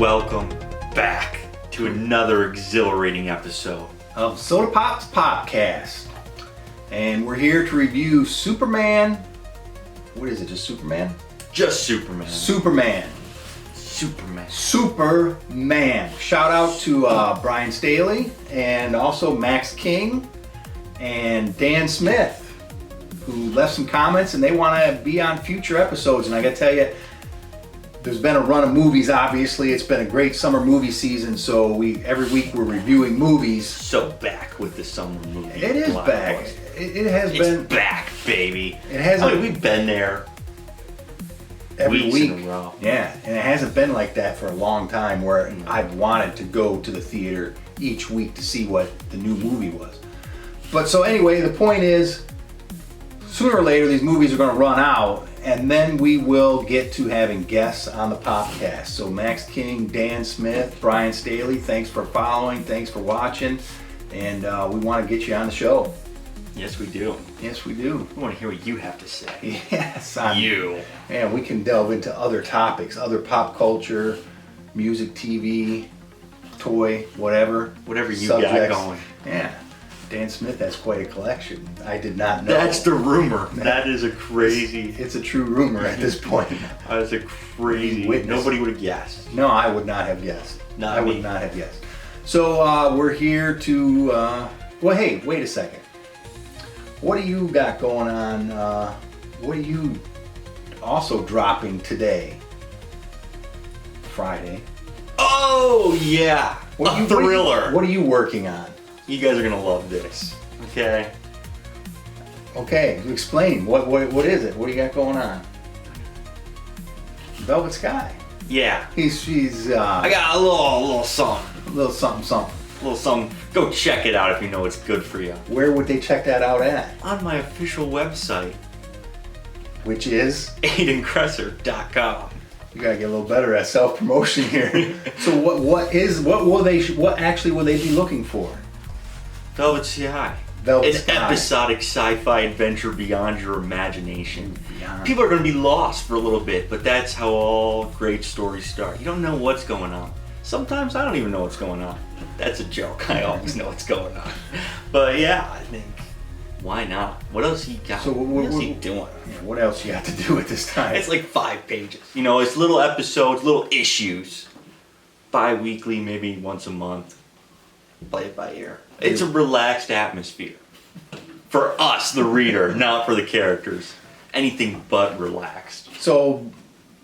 welcome back to another exhilarating episode of Soda Pop's Popcast. And we're here to review Superman. What is it, just Superman? Just Superman. Superman. Shout out to Brian Staley and also Max King and Dan Smith, who left some comments and they want to be on future episodes. And I gotta tell you, there's been a run of movies, obviously. It's been a great summer movie season, so every week we're reviewing movies. So back with the summer movie. It is back. It has been. It's back, baby. It hasn't. We've been there every weeks week. In a row. Yeah, and it hasn't been like that for a long time where I've wanted to go to the theater each week to see what the new movie was. But so anyway, the point is, sooner or later these movies are going to run out, and then we will get to having guests on the podcast. So Max King, Dan Smith, Brian Staley, thanks for following, thanks for watching, and we want to get you on the show. Yes, we do. Yes, we do. We want to hear what you have to say. Yes. And we can delve into other topics, other pop culture, music, TV, toy, whatever. Whatever you subjects. got going. Yeah. Dan Smith has quite a collection. I did not know. That's the rumor. That is a crazy... It's a true rumor at this point. That is a crazy... Nobody would have guessed. No, I would not have guessed. I would not have guessed. So we're here to... well, hey, wait a second. What do you got going on? What are you also dropping today? Friday. Oh, yeah. A thriller. What are you working on? You guys are going to love this. Okay. Okay, explain. What is it? What do you got going on? Velvet Sky. Yeah. She's I got a little something. A little something. A little something. Go check it out if you know it's good for you. Where would they check that out at? On my official website. Which is? AidenCresser.com. You gotta get a little better at self-promotion here. So what actually will they be looking for? Velvet Sky. Velvet An Sky. episodic sci-fi adventure beyond your imagination. Beyond. People are going to be lost for a little bit, but that's how all great stories start. You don't know what's going on. Sometimes I don't even know what's going on. That's a joke. I always know what's going on. But yeah, I think, why not? What else he got? So what else he doing? Yeah, what else you got to do at this time? It's like 5 pages. You know, it's little episodes, little issues. Bi-weekly, maybe once a month. Play it by ear. It's a relaxed atmosphere. For us, the reader, not for the characters. Anything but relaxed. So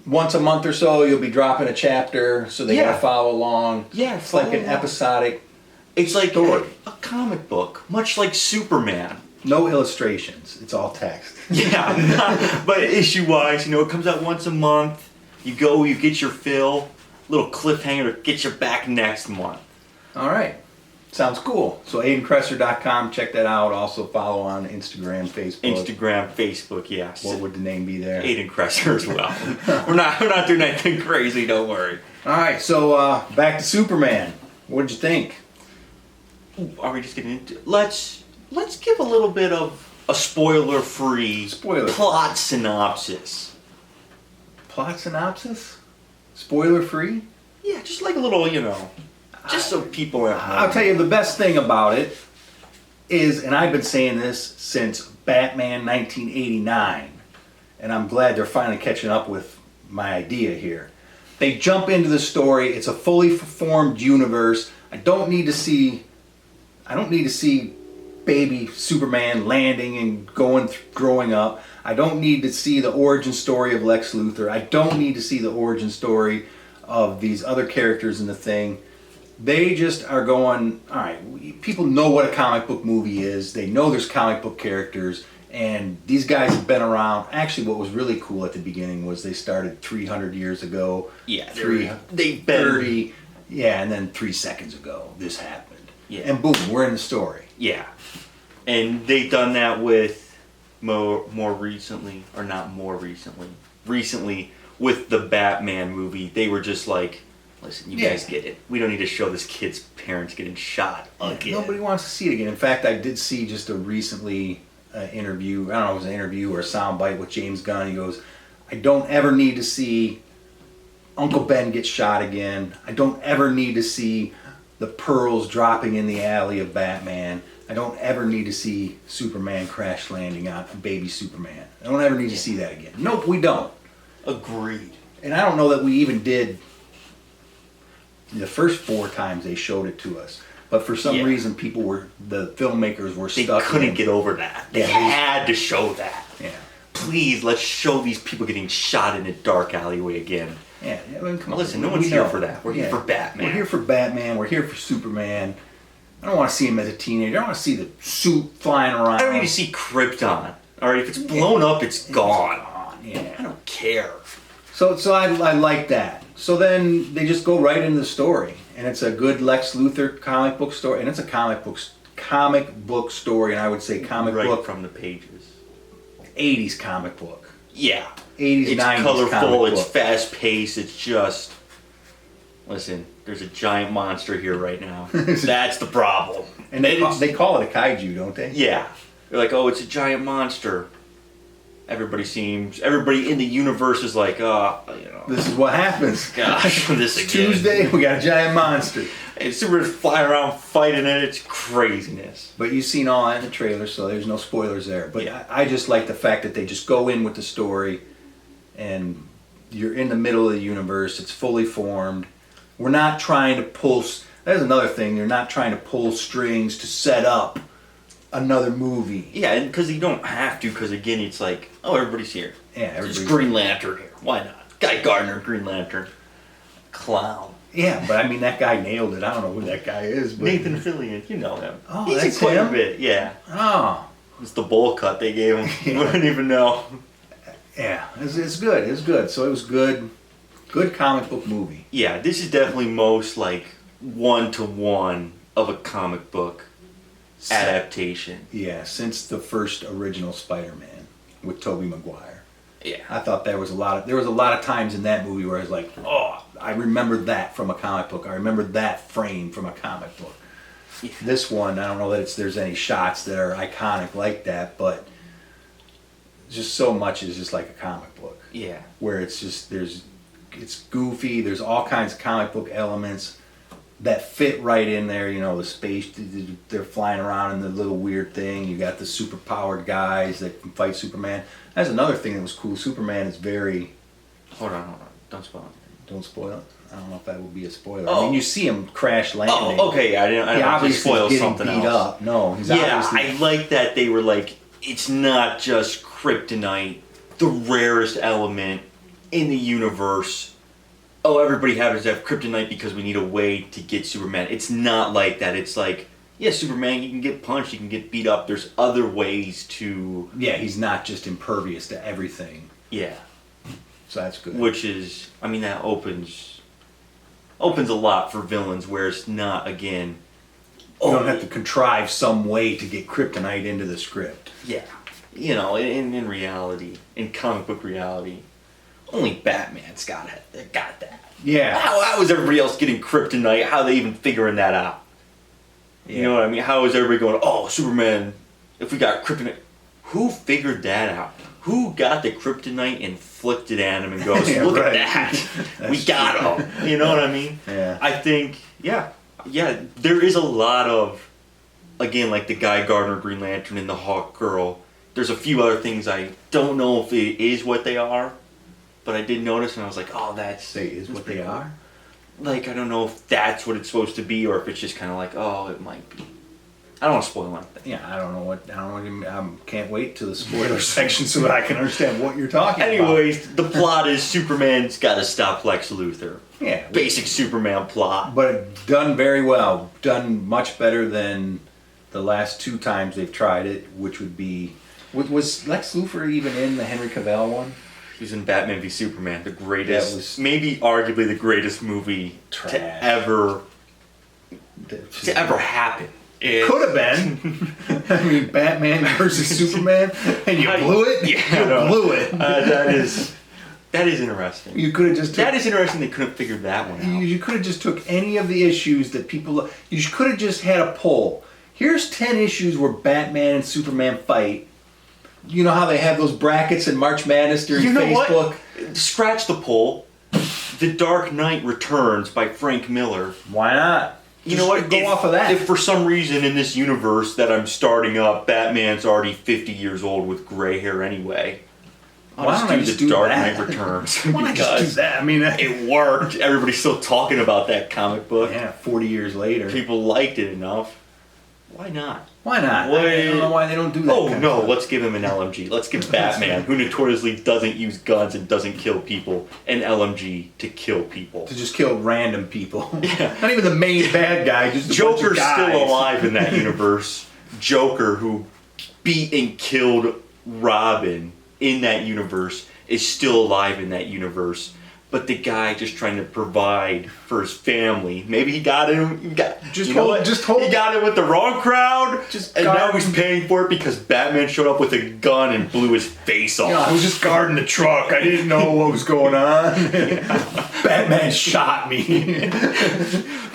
once a month or so, you'll be dropping a chapter, so they gotta follow along. Yeah, it's like an episodic. It's like story. a comic book, much like Superman. No illustrations. It's all text. Yeah, but issue-wise, you know, it comes out once a month. You go, you get your fill. Little cliffhanger to get you back next month. All right. Sounds cool. So AidenCresser.com, check that out. Also follow on Instagram, Facebook. Yes. What would the name be there? Aiden Cresser as well. we're not doing anything crazy, don't worry. All right, so back to Superman. What did you think? Are we just getting into let's give a little bit of a spoiler-free plot synopsis. Plot synopsis? Spoiler-free? Yeah, just like a little, you know, just so people are. I'll tell you, the best thing about it is, and I've been saying this since Batman 1989, and I'm glad they're finally catching up with my idea here. They jump into the story. It's a fully formed universe. I don't need to see baby Superman landing and growing up. I don't need to see the origin story of Lex Luthor. I don't need to see the origin story of these other characters in the thing. They just are going, all right, people know what a comic book movie is. They know there's comic book characters, and these guys have been around. Actually, what was really cool at the beginning was they started 300 years ago. Yeah, they've been 30. Yeah, and then 3 seconds ago, this happened. Yeah. And boom, we're in the story. Yeah. And they've done that with more recently, or not more recently. Recently, with the Batman movie, they were just like, listen, you guys get it. We don't need to show this kid's parents getting shot again. Nobody wants to see it again. In fact, I did see just a recently interview. I don't know if it was an interview or a soundbite with James Gunn. He goes, I don't ever need to see Uncle Ben gets shot again. I don't ever need to see the pearls dropping in the alley of Batman. I don't ever need to see Superman crash landing on baby Superman. I don't ever need to see that again. Nope, we don't. Agreed. And I don't know that we even did the first 4 times they showed it to us. But for some reason, the filmmakers were stuck. They couldn't get over that. They had to show that. Yeah. Please, let's show these people getting shot in a dark alleyway again. Yeah, I mean, come on. Listen, no one's here for that. We're here for Batman. We're here for Batman. We're here for Superman. I don't want to see him as a teenager. I don't want to see the suit flying around. I don't need to see Krypton. All right, if it's blown up, it's gone. Yeah. I don't care. So I like that. So then they just go right into the story, and it's a good Lex Luthor comic book story, and it's a comic book story, and I would say comic book from the pages. 80s comic book. Yeah. 80s, It's 90s colorful, comic it's book. fast paced, it's just... Listen, there's a giant monster here right now. That's the problem. And they call it a kaiju, don't they? Yeah. They're like, oh, it's a giant monster. Everybody in the universe is like, This is what happens. Gosh, this again. Tuesday, we got a giant monster. And Superman's flying around fighting it. It's craziness. But you've seen all that in the trailer, so there's no spoilers there. But I just like the fact that they just go in with the story, and you're in the middle of the universe. It's fully formed. We're not trying to pull... That's another thing. You're not trying to pull strings to set up another movie. Yeah, because you don't have to, because again, it's like, oh, everybody's here. Yeah, everybody's There's Green Lantern here. Why not? Guy Gardner, Green Lantern. Clown. Yeah, but I mean, that guy nailed it. I don't know who that guy is. But... Nathan Fillion, you know him. Oh, He's that's in quite him? a bit, yeah. Oh. It's the bowl cut they gave him. We didn't even know. Yeah, it's good. It's good. So it was good. Good comic book movie. Yeah, this is definitely most like one-to-one of a comic book adaptation. Yeah, since the first original Spider-Man with Tobey Maguire. Yeah. I thought there was a lot of times in that movie where I was like, oh, I remember that from a comic book. I remember that frame from a comic book. Yeah. This one, I don't know that there's any shots that are iconic like that, but just so much is just like a comic book. Yeah. Where it's just it's goofy. There's all kinds of comic book elements that fit right in there. You know, the space, they're flying around in the little weird thing. You got the super powered guys that can fight Superman. That's another thing that was cool. Superman is very... Hold on. Don't spoil it. Don't spoil it. I don't know if that would be a spoiler. Oh. I mean, you see him crash landing. Oh, okay. I didn't obviously spoil getting something beat else. up. No, he's Yeah, obviously... I like that they were like, it's not just kryptonite, the rarest element in the universe. Oh, everybody happens to have kryptonite because we need a way to get Superman. It's not like that. It's like, yeah, Superman, you can get punched, you can get beat up. There's other ways to... Yeah, he's not just impervious to everything. Yeah. So that's good. Which is, I mean, that opens a lot for villains where it's not, again... You don't have to contrive some way to get kryptonite into the script. Yeah. You know, in reality, in comic book reality, only Batman's got that. Yeah. How is everybody else getting kryptonite? How are they even figuring that out? Yeah. You know what I mean? How is everybody going, oh, Superman, if we got kryptonite... Who figured that out? Who got the kryptonite and flicked it at him and goes, Yeah, look right. at that. We got him. You know what I mean? Yeah. I think, yeah, there is a lot of, again, like the Guy Gardner Green Lantern and the Hawk Girl. There's a few other things I don't know if it is what they are, but I did notice and I was like, oh, that's What they pretty cool. are? Like, I don't know if that's what it's supposed to be or if it's just kind of like, oh, it might be. I don't want to spoil anything. Yeah, I don't know what I can't wait till the spoiler section so that I can understand what you're talking about. Anyways, the plot is Superman's got to stop Lex Luthor. Yeah. Basic Superman plot. But done very well. Done much better than the last 2 times they've tried it, which would be... Was Lex Luthor even in the Henry Cavill one? He's in Batman v Superman, the greatest, That was maybe arguably the greatest movie Trash. to ever happen. Could have been. I mean, Batman versus Superman, and you blew it? Yeah, you blew it. That is interesting. You could have just... That is interesting they couldn't figure that one out. You could have just took any of the issues that people... You could have just had a poll. Here's 10 issues where Batman and Superman fight. You know how they have those brackets in March Madness during Facebook? What? Scratch the poll. The Dark Knight Returns by Frank Miller. Why not? You know what? Go off of that. If for some reason in this universe that I'm starting up, Batman's already 50 years old with gray hair anyway, Why don't I just do The Dark that? Knight Returns. Why not just do that? I mean, It worked. Everybody's still talking about that comic book. yeah, 40 years later. People liked it enough. Why not? Why not? Why- I don't know why they don't do that. Oh kind of no, stuff. let's give him an LMG. Let's give Batman, who notoriously doesn't use guns and doesn't kill people, an LMG to kill people. To just kill random people. Yeah. Not even the main bad guy, just a bunch of Joker's guys. still alive in that universe. Joker, who beat and killed Robin in that universe, is still alive in that universe. But the guy just trying to provide for his family. Maybe he got him. He got Just hold. He got it with the wrong crowd. Just and now guard he's him. paying for it because Batman showed up with a gun and blew his face off. You know, I was just guarding the truck. I didn't know what was going on. Batman shot me.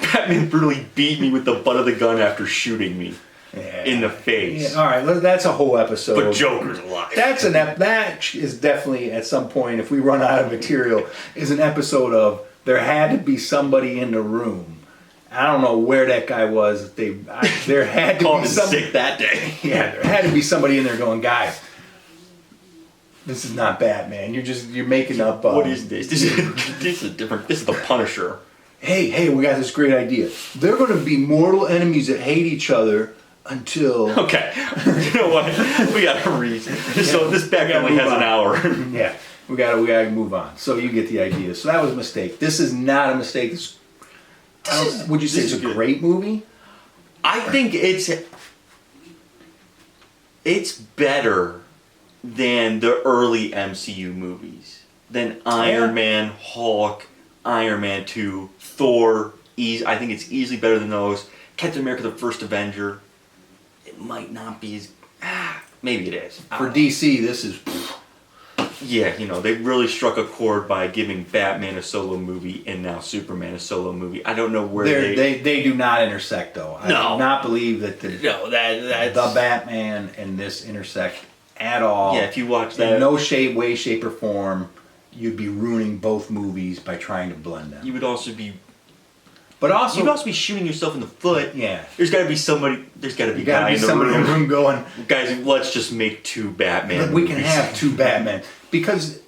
Batman brutally beat me with the butt of the gun after shooting me in the face. Yeah, all right, that's a whole episode. But Joker's alive. That is definitely at some point, if we run out of material, is an episode of there had to be somebody in the room. I don't know where that guy was. There had to Called be in somebody. sick that day. Yeah, there had to be somebody in there going, guys, this is not Batman. You're making up. What is this? This is different. This is the Punisher. Hey, we got this great idea. They're going to be mortal enemies that hate each other until. Okay. You know what? We gotta read. So this back only move has on. an hour. Yeah, we gotta move on. So you get the idea. So that was a mistake. This is not a mistake. Would you say this it's is a good. great movie? I think it's better than the early MCU movies. Than Iron Man, Hulk, Iron Man 2, Thor. I think it's easily better than those. Captain America: The First Avenger. It might not be as. Maybe it is. For DC, this is. Yeah, you know, they really struck a chord by giving Batman a solo movie and now Superman a solo movie. I don't know where They do not intersect though. I No. do not believe that the that's Batman and this intersect at all. Yeah, if you watch that, in no way, shape, or form, you'd be ruining both movies by trying to blend them. you would also be But also, you'd also be shooting yourself in the foot. yeah, There's got to be somebody. There's got to be you gotta a guy be in the somebody in the room. room going. Guys, let's just make two Batman. We can movies. have two Batman because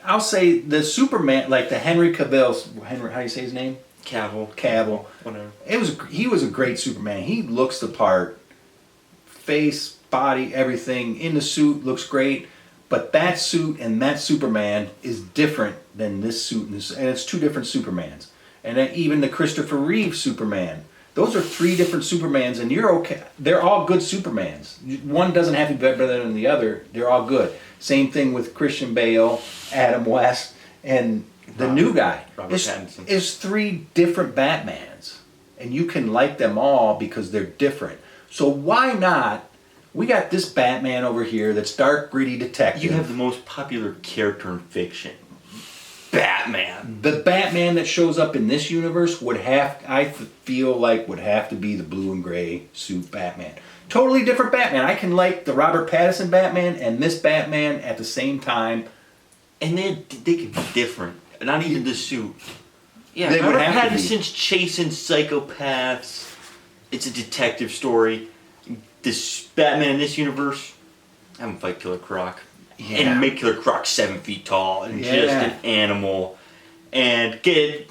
I'll say the Superman, like the Henry Cavill's how do you say his name? Cavill. Whatever. He was a great Superman. He looks the part, face, body, everything in the suit looks great. But that suit and that Superman is different than this suit, and it's two different Supermans. And then even the Christopher Reeve Superman. Those are three different Supermans, and you're okay. They're all good Supermans. One doesn't have to be better than the other. They're all good. Same thing with Christian Bale, Adam West, and the new guy. Robert Pattinson. It's three different Batmans, and you can like them all because they're different. So why not? We got this Batman over here that's dark, gritty detective. You have the most popular character in fiction, Batman. The Batman that shows up in this universe would have to be the blue and gray suit Batman. Totally different Batman. I can like the Robert Pattinson Batman and this Batman at the same time. And they could be different. Not even the suit. Yeah, They would Robert have to be. Pattinson's chasing psychopaths. It's a detective story. This Batman in this universe, have him fight Killer Croc. Yeah. And make Killer Croc 7 feet tall and just Yeah. an animal. And get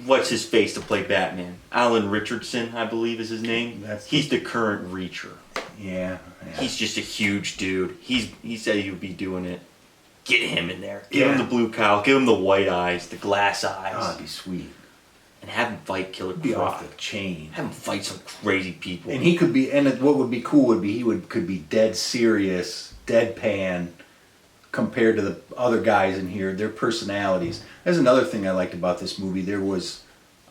what's his face to play Batman. Alan Richardson, I believe is his name. He's the current Reacher. Yeah. He's just a huge dude. He said he would be doing it. Get him in there. Give him Yeah. the blue cowl. Give him the white eyes, the glass eyes, Oh, that'd be sweet. and have him fight Killer Be off Croc. the chain. Have him fight some crazy people. And he could be, what would be cool would be could be dead serious, deadpan, compared to the other guys in here. Their personalities. That's another thing I liked about this movie. There was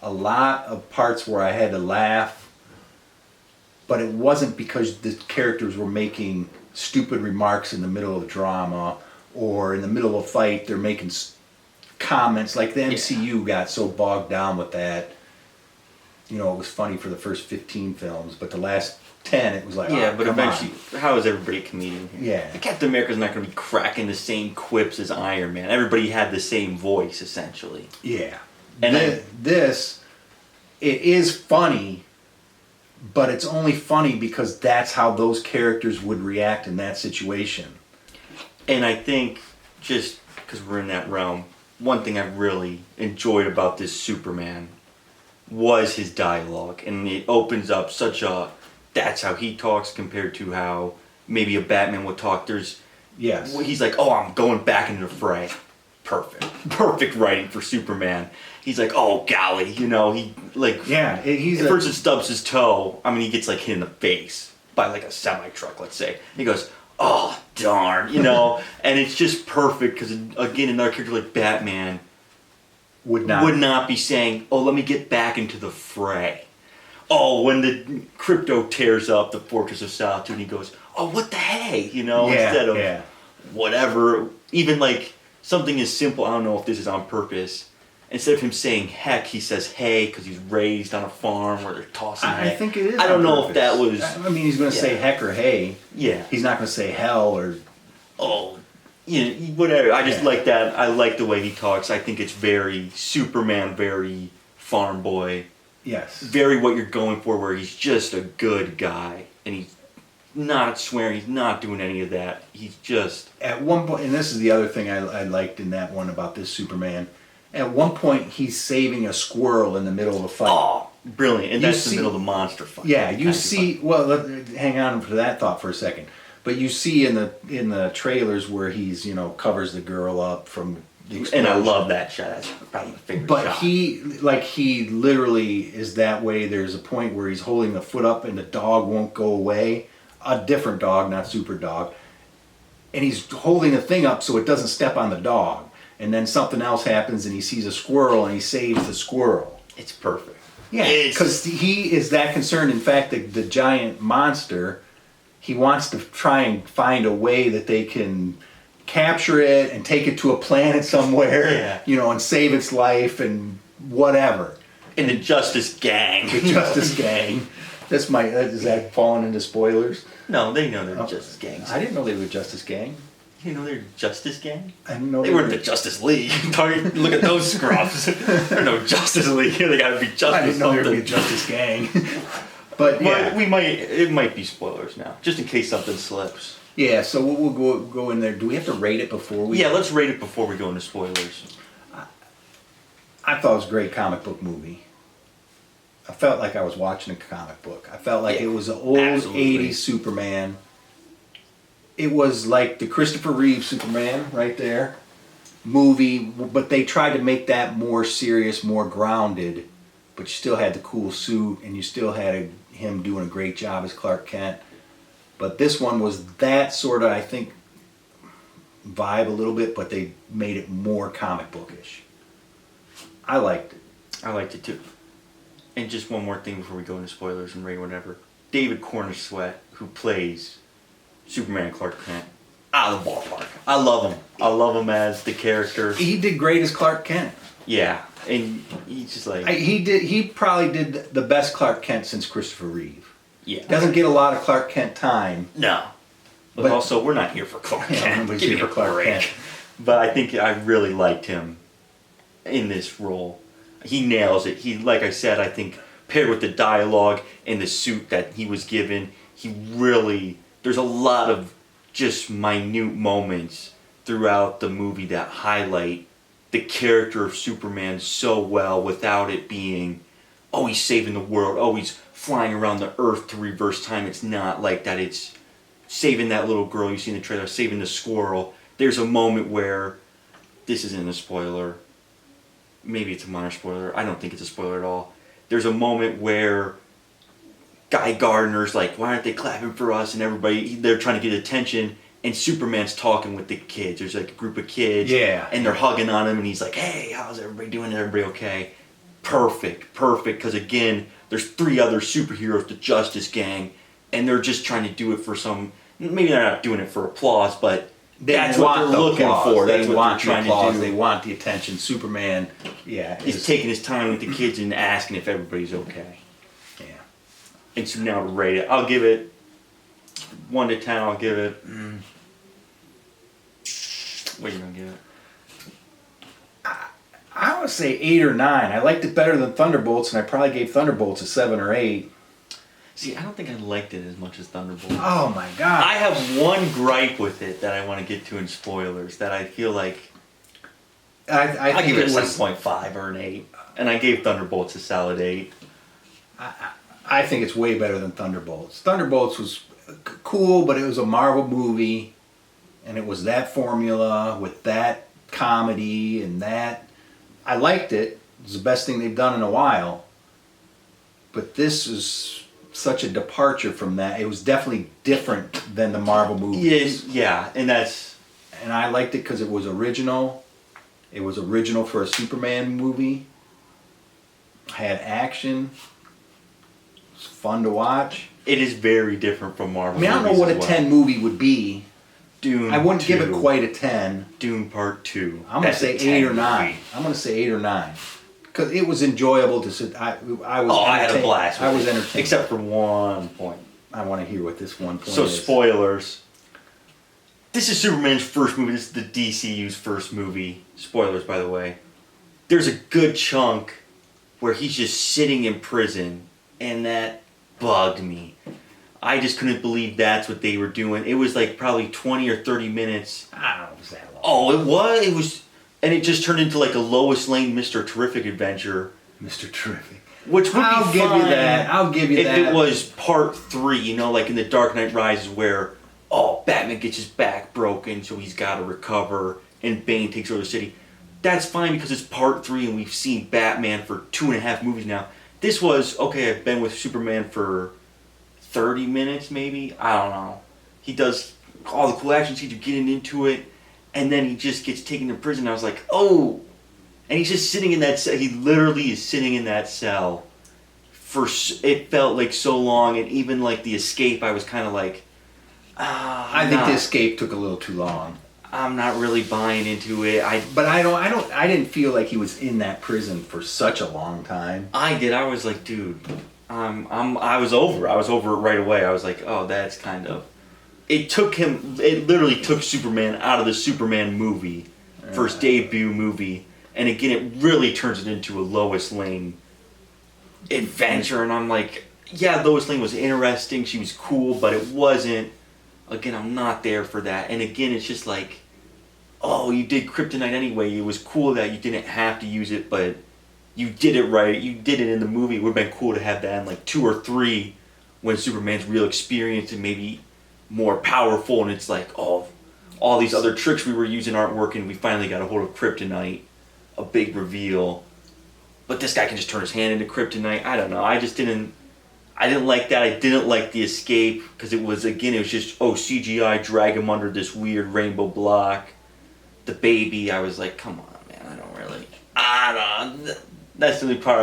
a lot of parts where I had to laugh, but it wasn't because the characters were making stupid remarks in the middle of drama or in the middle of a fight. They're making comments like the MCU got so bogged down with that. You know, it was funny for the first 15 films, but the last 10, it was like, Yeah, oh, but come eventually, on. how is everybody a comedian here? Yeah. Captain America's not going to be cracking the same quips as Iron Man. Everybody had the same voice, essentially. Yeah. And This, it is funny, but it's only funny because that's how those characters would react in that situation. And I think, just because we're in that realm, one thing I really enjoyed about this Superman was his dialogue. And it opens up such a... That's how he talks compared to how maybe a Batman would talk. Yes. He's like, oh, I'm going back into the fray. Perfect writing for Superman. He's like, oh, golly, he like... Yeah, he's... At first it stubs his toe. I mean, he gets like hit in the face by like a semi-truck, let's say. He goes, oh, darn, and it's just perfect because, again, another character like Batman would not be saying, oh, let me get back into the fray. Oh, when the crypto tears up the Fortress of Solitude, he goes, oh, what the hey, instead of whatever. Even like something as simple, I don't know if this is on purpose, instead of him saying heck, he says hey because he's raised on a farm where they're tossing hay. I think it is. I don't know purpose. if that was... I mean, he's going to say heck or hey. Yeah. He's not going to say hell or... Oh, whatever. I just like that. I like the way he talks. I think it's very Superman, very farm boy. Yes. Very what you're going for, where he's just a good guy. And he's not swearing. He's not doing any of that. He's just... At one point, and this is the other thing I liked in that one about this Superman... At one point, he's saving a squirrel in the middle of a fight. Oh, brilliant. And that's the middle of the monster fight. Yeah, you see... Well, hang on for that thought for a second. But you see in the trailers where he's, covers the girl up from the explosion. And I love that shot. That's probably my favorite shot. But he literally is that way. There's a point where he's holding the foot up and the dog won't go away. A different dog, not Super Dog. And he's holding the thing up so it doesn't step on the dog. And then something else happens and he sees a squirrel and he saves the squirrel. It's perfect. Yeah, because he is that concerned. In fact, the giant monster, he wants to try and find a way that they can capture it and take it to a planet somewhere, and save its life and whatever. And the Justice Gang. The Justice Gang. Is that falling into spoilers? No, they know they're the Justice Gang. I didn't know they were Justice Gang. You know they're Justice Gang? I didn't know they weren't the Justice League. Look at those scrubs. They're no Justice League. They gotta be Justice. I didn't know they were the Justice Gang. But yeah, it might be spoilers now, just in case something slips. Yeah, so we'll go in there. Do we have to rate it before we? Yeah, let's rate it before we go into spoilers. I thought it was a great comic book movie. I felt like I was watching a comic book. I felt like it was an old 80s Superman. It was like the Christopher Reeve Superman right there movie, but they tried to make that more serious, more grounded, but you still had the cool suit and you still had him doing a great job as Clark Kent. But this one was that sort of, I think, vibe a little bit, but they made it more comic bookish. I liked it. I liked it too. And just one more thing before we go into spoilers and rate whatever. David Cornersweat, who plays Superman Clark Kent, out of the ballpark. I love him. I love him as the character. He did great as Clark Kent. Yeah, and he's just like... He probably did the best Clark Kent since Christopher Reeve. Yeah. Doesn't get a lot of Clark Kent time. No. But also, we're not here for Clark Kent. We're here for Clark Kent. But I think I really liked him in this role. He nails it. Like I said, I think paired with the dialogue and the suit that he was given, he really... There's a lot of just minute moments throughout the movie that highlight the character of Superman so well without it being, oh, he's saving the world, oh, he's flying around the earth to reverse time. It's not like that. It's saving that little girl you see in the trailer, saving the squirrel. There's a moment where, this isn't a spoiler, maybe it's a minor spoiler, I don't think it's a spoiler at all. There's a moment where Guy Gardner's like, why aren't they clapping for us? And everybody, they're trying to get attention. And Superman's talking with the kids. There's like a group of kids. Yeah. And they're hugging on him. And he's like, hey, how's everybody doing? Is everybody okay? Perfect. Because again, there's 3 other superheroes, the Justice Gang. And they're just trying to do it for some, maybe they're not doing it for applause, but that's what they're looking for. That's what they're trying to do. They want the attention. Superman, he's taking his time with the kids and asking if everybody's okay. Yeah. And so now to rate it, I'll give it 1 to 10. I'll give it. What are you gonna give it? I would say 8 or 9. I liked it better than Thunderbolts, and I probably gave Thunderbolts a 7 or 8. See, I don't think I liked it as much as Thunderbolts. Oh my god! I have one gripe with it that I want to get to in spoilers. That I feel like I I'll think give it a was 7.5 or an 8, and I gave Thunderbolts a solid 8. I think it's way better than Thunderbolts. Thunderbolts was cool, but it was a Marvel movie, and it was that formula with that comedy and that. I liked it. It was the best thing they've done in a while. But this is such a departure from that. It was definitely different than the Marvel movies. Yeah, and that's... And I liked it because it was original. It was original for a Superman movie. Had action. It was fun to watch. It is very different from Marvel. I mean, I don't know what a 10 movie would be. Dune. I wouldn't 2. give it quite a 10. Dune Part 2. I'm going to say 8 or 9. I'm going to say 8 or 9. Because it was enjoyable to sit. I had a blast. I was entertained. Except for one point. I want to hear what this one point So, is. spoilers. This is Superman's first movie. This is the DCU's first movie. Spoilers, by the way. There's a good chunk where he's just sitting in prison, and that bugged me. I just couldn't believe that's what they were doing. It was like probably 20 or 30 minutes. I don't know, it was that long. Oh, it was? It was... And it just turned into like a Lois Lane Mr. Terrific adventure. Mr. Terrific. Which would I'll be give fine you that. I'll give you if that. it was part 3, you know, like in The Dark Knight Rises where, Batman gets his back broken, so he's got to recover, and Bane takes over the city. That's fine because it's part 3 and we've seen Batman for 2.5 movies now. This was, okay, I've been with Superman for 30 minutes maybe? I don't know. He does all the cool action scenes, you're getting into it, and then he just gets taken to prison. I was like, oh! And he's just sitting in that cell. He literally is sitting in that cell. It felt like so long, and even like the escape, I was kind of like, I think the escape took a little too long. I'm not really buying into it. But I didn't feel like he was in that prison for such a long time. I did. I was like, dude, I was over it. I was over it right away. I was like, oh, that's kind of. It literally took Superman out of the Superman movie, first debut movie, and again, it really turns it into a Lois Lane adventure, and I'm like, yeah, Lois Lane was interesting, she was cool, but it wasn't, again, I'm not there for that, and again, it's just like, oh, you did kryptonite anyway, it was cool that you didn't have to use it, but you did it right, you did it in the movie, it would have been cool to have that in like 2 or 3, when Superman's real experience and maybe more powerful, and it's like, oh, all these other tricks we were using aren't working, we finally got a hold of kryptonite, a big reveal, but this guy can just turn his hand into kryptonite. I don't know, I didn't like that. I didn't like the escape, because it was just, CGI, drag him under this weird rainbow block, the baby, I was like, come on, man, I don't know, that's the only part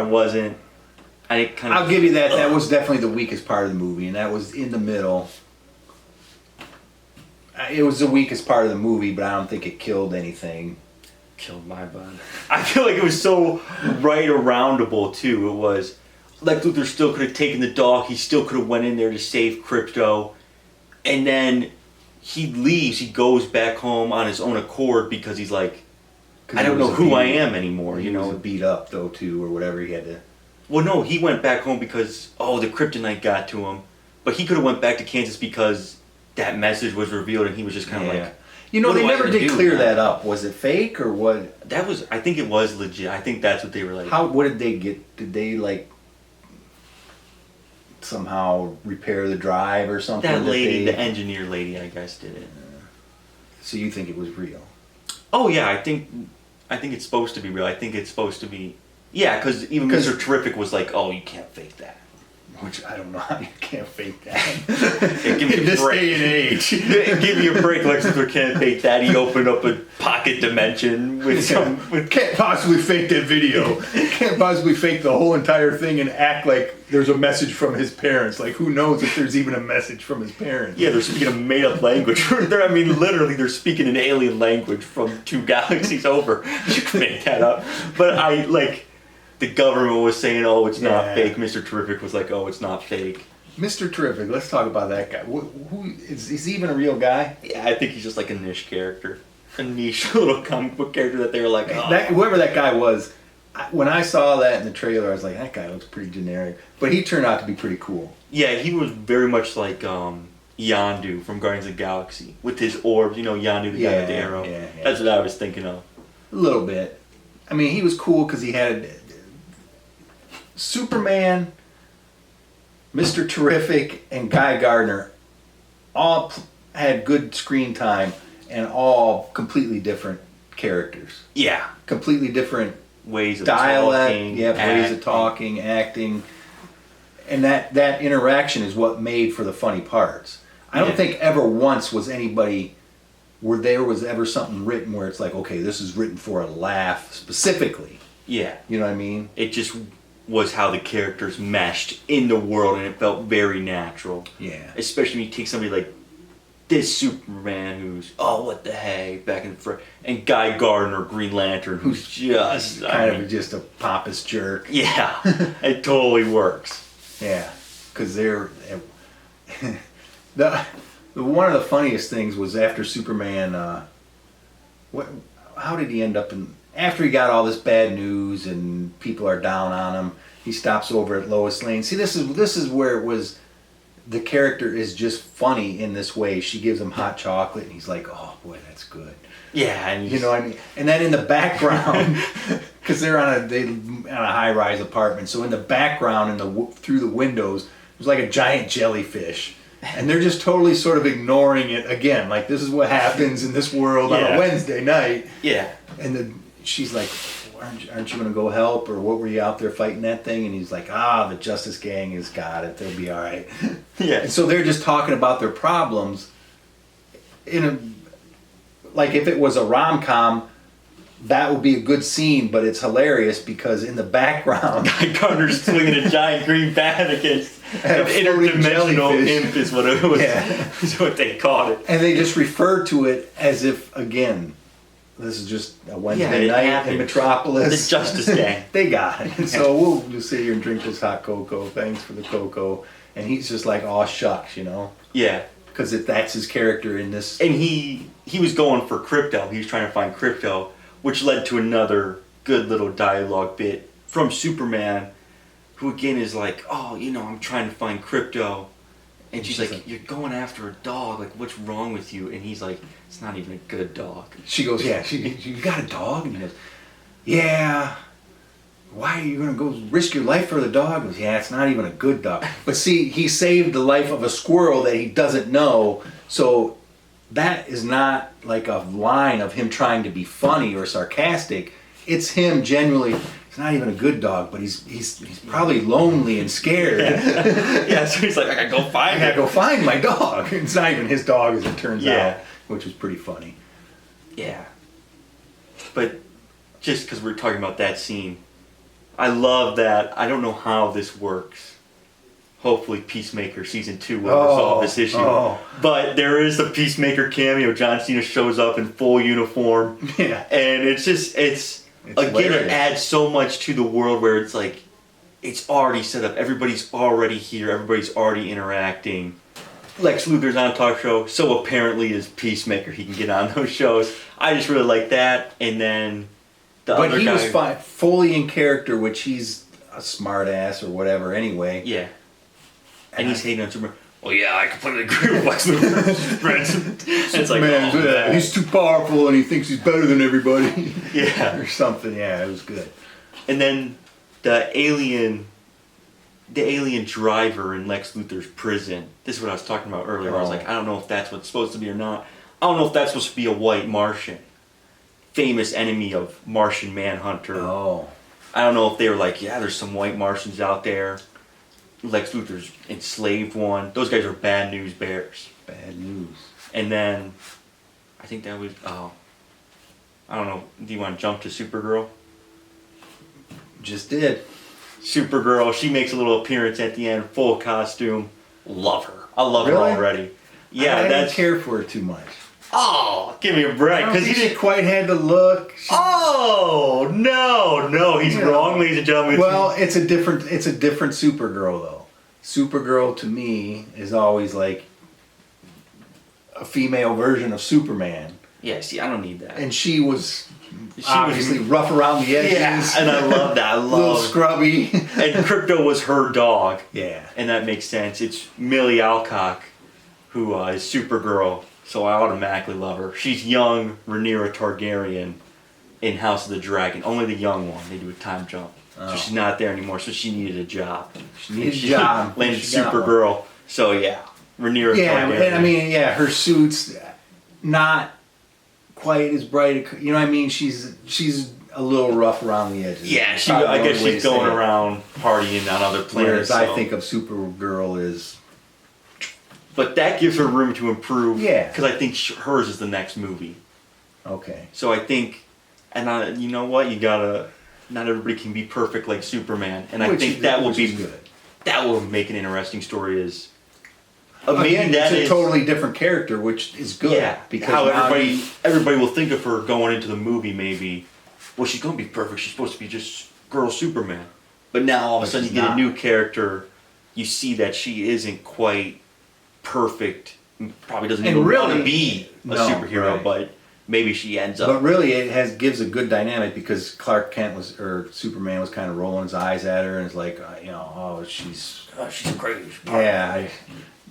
I'll give you that, that was definitely the weakest part of the movie, and that was in the middle. It was the weakest part of the movie, but I don't think it killed anything. Killed my bun. I feel like it was so right aroundable too. It was Lex Luthor still could have taken the dog. He still could have went in there to save Krypto, and then he leaves. He goes back home on his own accord because he's like, I don't know who I am anymore. He was beat up though too, or whatever he had to. Well, no, he went back home because the kryptonite got to him, but he could have went back to Kansas because that message was revealed, and he was just kind of like. You know, they never did clear that up. Was it fake or what? I think it was legit. I think that's what they were like. What did they get? Did they like somehow repair the drive or something? That lady, the engineer lady, I guess, did it. So you think it was real? Oh yeah, I think it's supposed to be real. I think it's supposed to be. Yeah, because even Mr. Terrific was like, oh, you can't fake that. Which I don't know how you can't fake that. Yeah, give me in this day and age. Give me a break, Lex Luthor can't fake that. He opened up a pocket dimension with some... Can't possibly fake that video. Can't possibly fake the whole entire thing and act like there's a message from his parents. Like, who knows if there's even a message from his parents. Yeah, they're speaking a made-up language. Literally, they're speaking an alien language from 2 galaxies over. You can make that up. But the government was saying, oh, it's not fake. Mr. Terrific was like, oh, it's not fake. Mr. Terrific. Let's talk about that guy. Who is he even a real guy? Yeah, I think he's just like a niche character. A niche little comic book character that they were like, oh. Whoever that guy was, when I saw that in the trailer, I was like, that guy looks pretty generic. But he turned out to be pretty cool. Yeah, he was very much like Yondu from Guardians of the Galaxy. With his orbs, Yondu the guy with the arrow. Yeah. That's what I was thinking of. A little bit. I mean, he was cool because he had Superman, Mr. Terrific, and Guy Gardner all had good screen time and all completely different characters. Yeah. Completely different ways of dialect, talking, ways of talking, acting. And that interaction is what made for the funny parts. I don't think ever once was anybody where there was ever something written where it's like, okay, this is written for a laugh specifically. Yeah. You know what I mean? It just was how the characters meshed in the world, and it felt very natural. Yeah. Especially when you take somebody like this Superman who's, oh, what the heck, back in front, and Guy Gardner, Green Lantern, who's just kind of just a pompous jerk. Yeah. It totally works. Yeah. Because they're... one of the funniest things was after Superman, how did he end up in... After he got all this bad news and people are down on him, he stops over at Lois Lane. See, this is where it was... The character is just funny in this way. She gives him hot chocolate, and he's like, "Oh boy, that's good." Yeah, and you know what I mean. And then in the background, because they're on a high-rise apartment, so in the background, through the windows, there's like a giant jellyfish, and they're just totally sort of ignoring it again. Like, this is what happens in this world on a Wednesday night. Yeah. And she's like, aren't you going to go help, or what were you out there fighting that thing? And he's like, the Justice Gang has got it, they'll be all right. Yeah. And so they're just talking about their problems like if it was a rom-com, that would be a good scene, but it's hilarious because in the background, Guy Gardner's swinging a giant green bat against an interdimensional imp is what it was. Yeah. Is what they called it. And they just refer to it as if, again, this is just a Wednesday night in Metropolis. The Justice Gang. They got it. And so we'll just sit here and drink this hot cocoa. Thanks for the cocoa. And he's just like, oh, shucks, Yeah. Because that's his character in this. And he was going for crypto. He was trying to find crypto, which led to another good little dialogue bit from Superman, who again is like, oh, I'm trying to find crypto. And she's like, you're going after a dog. Like, what's wrong with you? And he's like, it's not even a good dog. She goes, yeah, you got a dog? And he goes, yeah. Why are you going to go risk your life for the dog? He goes, yeah, it's not even a good dog. But see, he saved the life of a squirrel that he doesn't know. So that is not like a line of him trying to be funny or sarcastic. It's him genuinely... It's not even a good dog, but he's probably lonely and scared. Yeah, so he's like, I gotta go find my dog. It's not even his dog, as it turns out, which was pretty funny. Yeah. But just because we're talking about that scene, I love that. I don't know how this works. Hopefully Peacemaker Season 2 will resolve this issue. Oh. But there is the Peacemaker cameo. John Cena shows up in full uniform. Yeah. And it's again, hilarious. It adds so much to the world where it's like, it's already set up. Everybody's already here. Everybody's already interacting. Lex Luthor's on a talk show, so apparently is Peacemaker. He can get on those shows. I just really like that. And then the other guy... But he was fine, fully in character, which he's a smart ass or whatever anyway. Yeah. And he's hating on Superman. Well, yeah, I completely agree with Lex Luthor. It's like, man, he's too powerful and he thinks he's better than everybody. Yeah. Or something. Yeah, it was good. And then the alien driver in Lex Luthor's prison. This is what I was talking about earlier. I was like, I don't know if that's what's supposed to be or not. I don't know if that's supposed to be a white Martian. Famous enemy of Martian Manhunter. Oh. I don't know if they were like, yeah, there's some white Martians out there. Lex Luthor's enslaved one. Those guys are bad news bears. Bad news. And then, I think that was, I don't know, do you want to jump to Supergirl? Just did. Supergirl, she makes a little appearance at the end, full costume. Love her. I love her already. Yeah, I didn't care for her too much. Oh, give me a break. Because he didn't quite had the look. No, he's wrong, ladies and gentlemen. Well, it's a different Supergirl though. Supergirl to me is always like a female version of Superman. Yeah, see, I don't need that. And she was obviously rough around the edges. Yeah, and I love that. I a little love scrubby. And Crypto was her dog. Yeah. And that makes sense. It's Millie Alcock, who is Supergirl, so I automatically love her. She's young Rhaenyra Targaryen in House of the Dragon. Only the young one. They do a time jump. Oh. So she's not there anymore, so she needed a job. She needed a job. Landed She got Supergirl. So yeah, Rhaenyra Targaryen. And I mean, yeah, her suit's not quite as bright. You know what I mean? She's a little rough around the edges. Yeah, Probably I the guess only way she's to say going it. around partying on other planets. Whereas I so. think of Supergirl as... But that gives her room to improve. Yeah. Because I think hers is the next movie. Okay. So I think, and you know what? You gotta. Not everybody can be perfect like Superman, and I think that will be good. That will make an interesting story. Is Again, maybe it's a is totally different character, which is good. yeah. Because How now everybody will think of her going into the movie. Maybe, well, she's gonna be perfect. She's supposed to be just girl Superman, but now all of a But sudden you she's get not. a new character. You see that she isn't quite perfect. Probably doesn't And even want really- to be a no, superhero, right. but maybe she ends up. But really, it gives a good dynamic because Clark Kent Superman was kind of rolling his eyes at her and is like, she's crazy.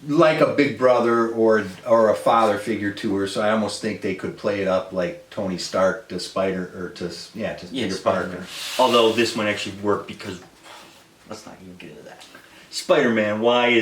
like a big brother or a father figure to her. So I almost think they could play it up like Tony Stark to Peter Spider-Man. Parker. Although this might actually work because let's not even get into that. Spider-Man, why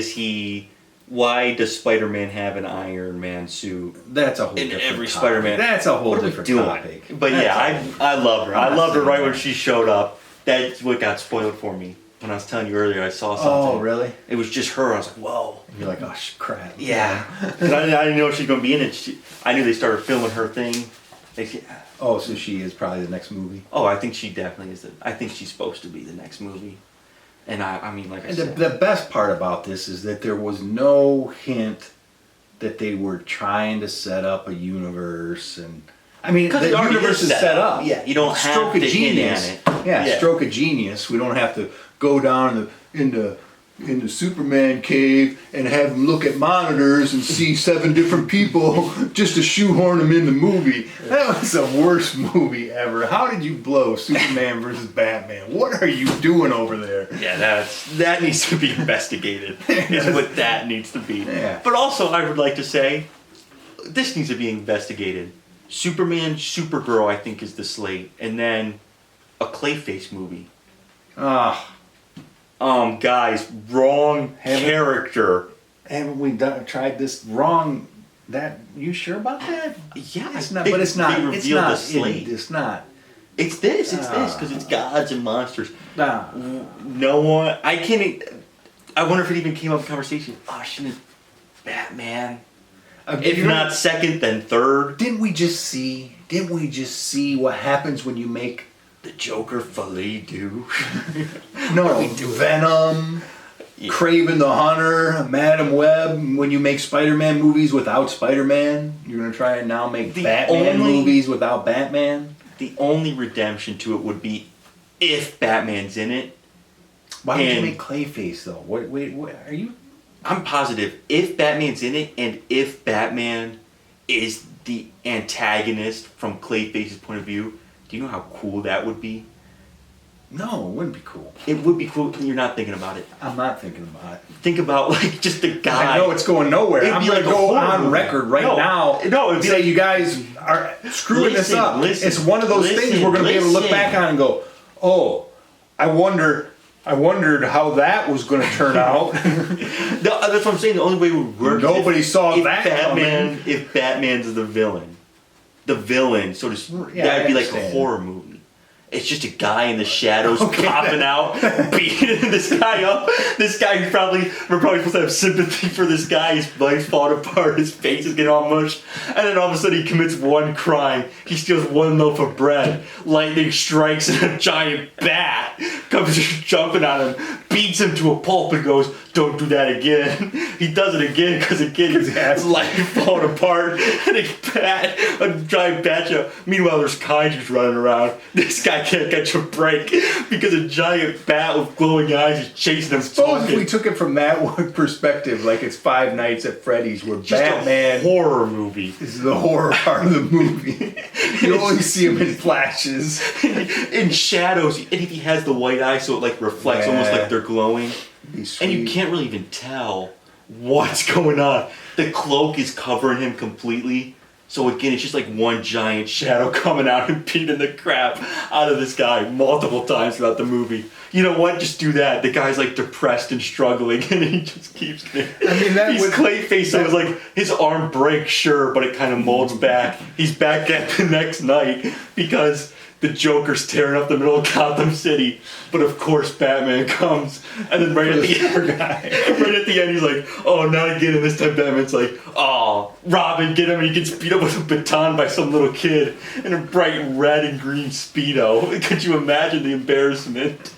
does Spider-Man have an Iron Man suit? That's a whole In different every topic. Spider-Man. That's a whole What are we different doing? topic. But yeah, I love her. I loved her right when saying she showed up. That's what got spoiled for me. When I was telling you earlier, I saw something. Oh, really? It was just her. I was like, whoa. And you're like, oh, crap. Yeah. 'Cause I didn't know she was going to be in it. I knew they started filming her thing. Oh, so she is probably the next movie. Oh, I think she definitely is. I think she's supposed to be the next movie. And I mean, like I And said. the best part about this is that there was no hint that they were trying to set up a universe, and I mean the it already universe is set up. Yeah, you don't have Stroke to of genius. hint at it. Yeah, stroke of genius. We don't have to go down in the Superman cave and have him look at monitors and see 7 different people just to shoehorn them in the movie. That was the worst movie ever. How did you blow Superman versus Batman? What are you doing over there? Yeah, that needs to be investigated. Is what that needs to be. Yeah. But also, I would like to say, this needs to be investigated. Superman, Supergirl, I think, is the slate, and then a Clayface movie. Guys, wrong character. Haven't we tried this wrong? That you sure about that? Yeah, It's not. they- But it's not. they It's revealed not. the slate. It's not. It's this, because it's gods and monsters. Nah. No one, I can't, I wonder if it even came up in conversation. Oh, shouldn't Batman? If not second, then third. Didn't we just see what happens when you make The Joker filet do. Venom, Yeah. Kraven the Hunter, Madam Web? When you make Spider-Man movies without Spider-Man, you're gonna try and now make The Batman only- movies without Batman? The only redemption to it would be if Batman's in it. Why would you And- make Clayface though? Wait, are you? I'm positive if Batman's in it and if Batman is the antagonist from Clayface's point of view, do you know how cool that would be? No, it wouldn't be cool. It would be cool. You're not thinking about it. I'm not thinking about it. Think about like just the guy. I know it's going nowhere. It'd I'm be gonna like a go horror on movie. record right No, now. no, it'd be say like- you guys are screwing this Listen, up. listen, It's one of those things listen, we're gonna be able to look listen. back on and go, "Oh, I wondered how that was gonna turn out." No, that's what I'm saying. The only way it would work. Nobody is saw if that Batman. coming. If Batman's the villain, so to speak, Yeah, that'd I be like a understand. horror movie. It's just a guy in the shadows Okay, popping out, beating this guy up. This guy we're probably supposed to have sympathy for this guy. His life's falling apart. His face is getting all mushed, and then all of a sudden he commits one crime. He steals one loaf of bread. Lightning strikes, and a giant bat comes jumping on him, beats him to a pulp, and goes, don't do that again. He does it again because again his life falling apart, and a giant batch of. Meanwhile, there's kaijus running around. This guy can't catch a break because a giant bat with glowing eyes is chasing him. Suppose if we took it from that perspective, like it's Five Nights at Freddy's, where just Batman a horror movie. This is the horror part of the movie. You only see him in flashes, in shadows, and if he has the white eye, so it like reflects almost like they're glowing. And you can't really even tell what's going on. The cloak is covering him completely. So again, it's just like one giant shadow coming out and beating the crap out of this guy multiple times throughout the movie. You know what? Just do that. The guy's like depressed and struggling, and he just keeps. He's Clayface, so it's like his arm breaks, sure, but it kind of molds back. He's back at the next night because the Joker's tearing up the middle of Gotham City. But of course, Batman comes, and then right at the end, he's like, "Oh, not again!" And this time, Batman's like, "Oh, Robin, get him!" And he gets beat up with a baton by some little kid in a bright red and green Speedo. Could you imagine the embarrassment?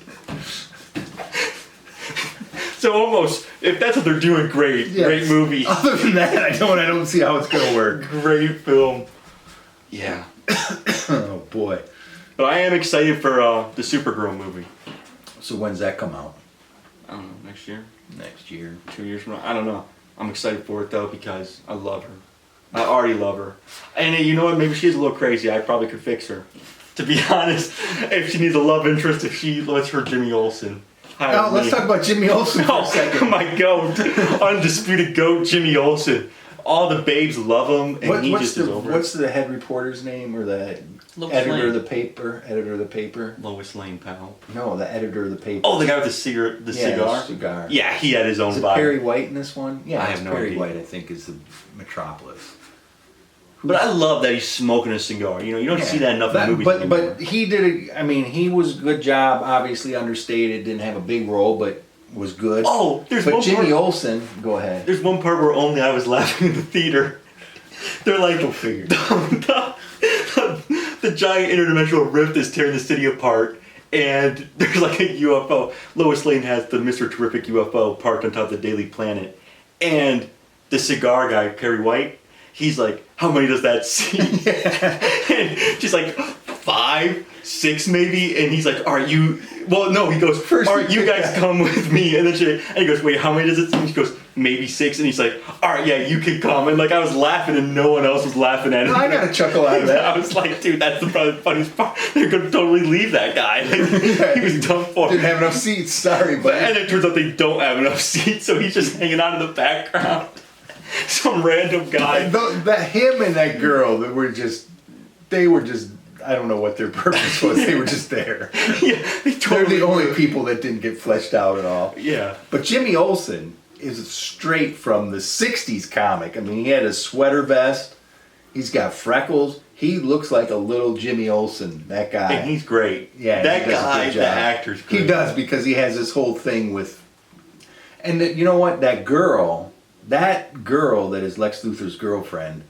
So almost, if that's what they're doing, great, great movie. Other than that, I don't see how it's gonna work. Great film. Yeah. Oh boy. But I am excited for the Supergirl movie. So when's that come out? I don't know, next year? Next year. 2 years from now? I don't know. I'm excited for it though because I love her. I already love her. And you know what? Maybe she's a little crazy. I probably could fix her. To be honest, if she needs a love interest, if she lets her Jimmy Olsen. No, let's talk about Jimmy Olsen for a second. My goat. Undisputed GOAT, Jimmy Olsen. All the babes love him, and he just is over. What's the head reporter's name, or the editor of the paper? Editor of the paper. Lois Lane, pal. No, the editor of the paper. Oh, the guy with the cigar. The cigar. Yeah, he had his own vibe. Is it Perry White in this one? Yeah, I have no Perry idea. White, I think, is the Metropolis. But I love that he's smoking a cigar. You know, you don't see that enough in movies anymore. But he did. He was a good job. Obviously understated, didn't have a big role, but was good. Oh, but Jimmy Olsen. Go ahead. There's one part where only I was laughing in the theater. They're like, go figure. The giant interdimensional rift is tearing the city apart, and there's like a UFO. Lois Lane has the Mr. Terrific UFO parked on top of the Daily Planet, and the cigar guy, Perry White, he's like, how many does that seem? And she's like, 5, 6 maybe, and he's like, all right, you. Well, no, he goes, all right, you guys come with me, and then he goes, wait, how many does it seem? She goes, maybe 6, and he's like, all right, yeah, you can come, and like I was laughing, and no one else was laughing at it. I got a chuckle out of that. I was like, dude, that's probably the funniest part. They're gonna totally leave that guy. Like, he was done for. Didn't have enough seats. Sorry, but and it turns out they don't have enough seats, so he's just hanging out in the background. Some random guy. Him and that girl they were just. I don't know what their purpose was. They were just there. Yeah, they're the only people that didn't get fleshed out at all. Yeah. But Jimmy Olsen is straight from the 60s comic. I mean, he had a sweater vest. He's got freckles. He looks like a little Jimmy Olsen, that guy. And he's great. Yeah, that guy, the actor's great. He does, because he has this whole thing with... And you know what? That girl that is Lex Luthor's girlfriend...